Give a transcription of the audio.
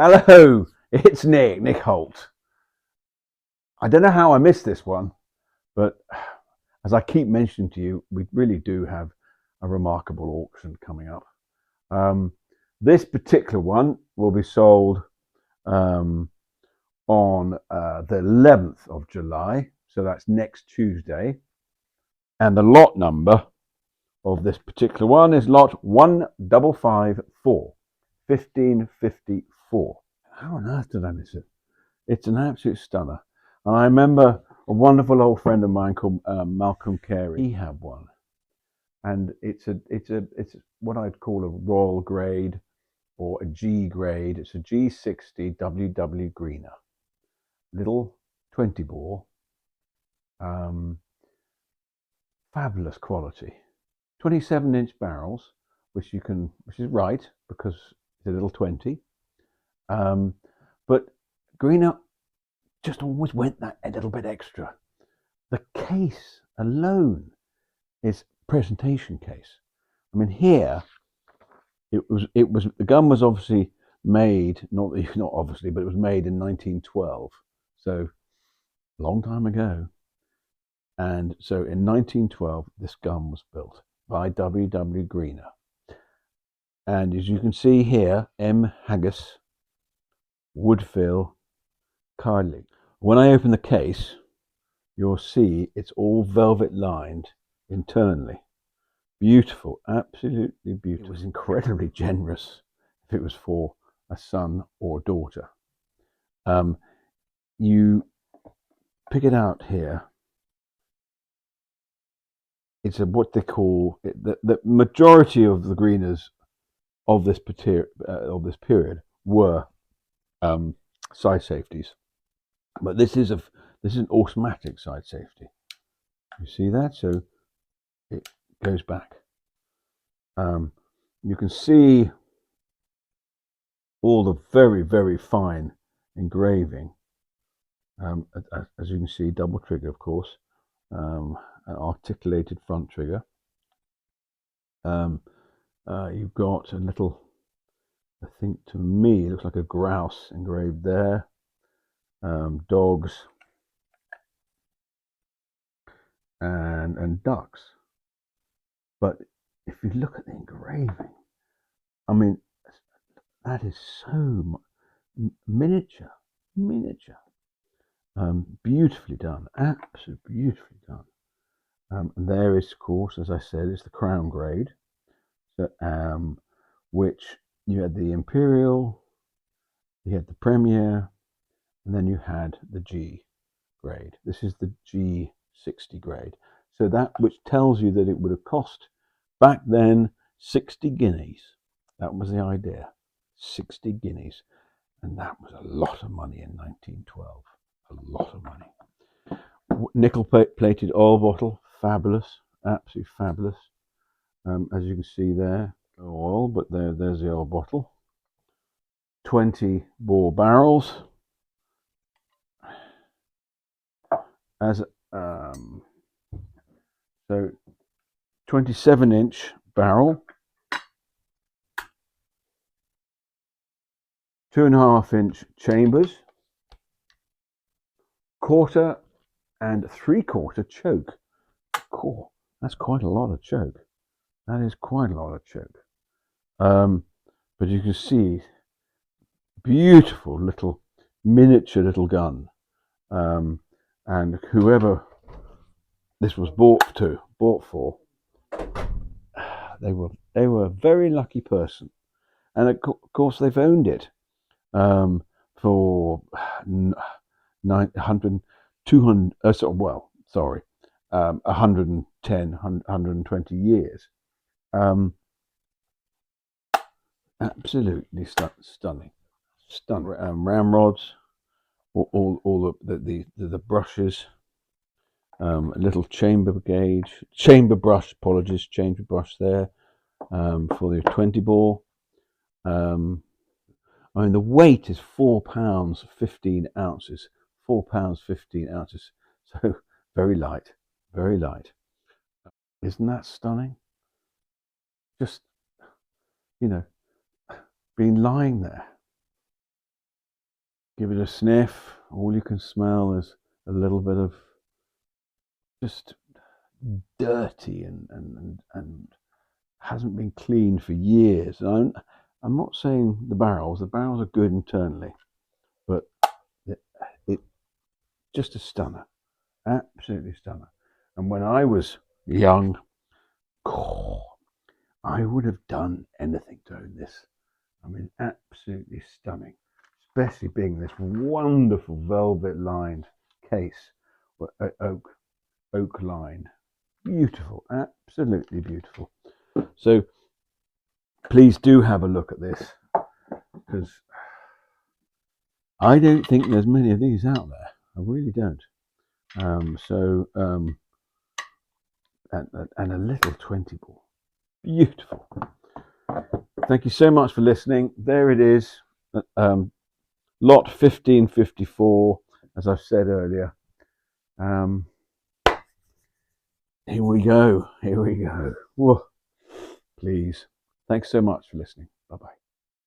Hello, it's Nick Holt. I don't know how I missed this one, but as I keep mentioning to you, we really do have a remarkable auction coming up. This particular one will be sold on the 11th of July, so that's next Tuesday. And the lot number of this particular one is lot 1554, 1554. How on earth did I miss it? It's an absolute stunner. And I remember a wonderful old friend of mine called Malcolm Carey. He had one, and it's what I'd call a royal grade or a G grade. It's a G60 WW Greener, little 20 bore, fabulous quality, 27-inch barrels, which is right because it's a little 20. But Greener just always went that a little bit extra. The case alone is presentation case. I mean, here it was the gun was obviously made, not obviously, but it was made in 1912, so a long time ago. And so in 1912, this gun was built by W.W. Greener. And as you can see here, M. Haggis, Woodfill, Carley. When I open the case, you'll see it's all velvet lined internally. Beautiful, absolutely beautiful. It was incredibly generous if it was for a son or daughter. You pick it out here. It's what they call it, the majority of the Greeners of this period were side safeties, but this is an automatic side safety. You see that? So it goes back. You can see all the very, very fine engraving. As you can see, double trigger, of course, an articulated front trigger. You've got a little, I think to me, it looks like a grouse engraved there. Dogs and ducks. But if you look at the engraving, I mean, that is so miniature, beautifully done, absolutely beautifully done. And there is, of course, as I said, it's the crown grade, so, which you had the Imperial, you had the Premier, and then you had the G grade. This is the G60 grade. So that, which tells you that it would have cost back then 60 guineas. That was the idea, 60 guineas. And that was a lot of money in 1912, a lot of money. Nickel plated oil bottle, fabulous, absolutely fabulous. As you can see there, oil, but there's the oil bottle. 20 bore barrels. As so 27-inch barrel, 2.5-inch chambers, 1/4 and 3/4 choke. Cool. That's quite a lot of choke. That is quite a lot of choke. But you can see, beautiful little miniature little gun. And whoever this was bought for, they were a very lucky person, and of course they've owned it for 110, 120 years. Absolutely stunning. Ramrods, all the brushes, a little chamber brush there for the 20 bore. I mean, the weight is 4 pounds 15 ounces. 4 pounds 15 ounces. So very light, very light. Isn't that stunning? Just, been lying there give it a sniff. All you can smell is a little bit of just dirty and hasn't been cleaned for years. I'm not saying the barrels are good internally, but it just a stunner, absolutely stunner. And when I was young, I would have done anything to own this. I mean, absolutely stunning, especially being this wonderful velvet lined case, oak lined, beautiful, absolutely beautiful. So please do have a look at this, because I don't think there's many of these out there. I really don't. And a little 20 ball, beautiful. Thank you so much for listening. There it is, lot 1554, as I've said earlier. Here we go. Whoa. Please. Thanks so much for listening. Bye-bye.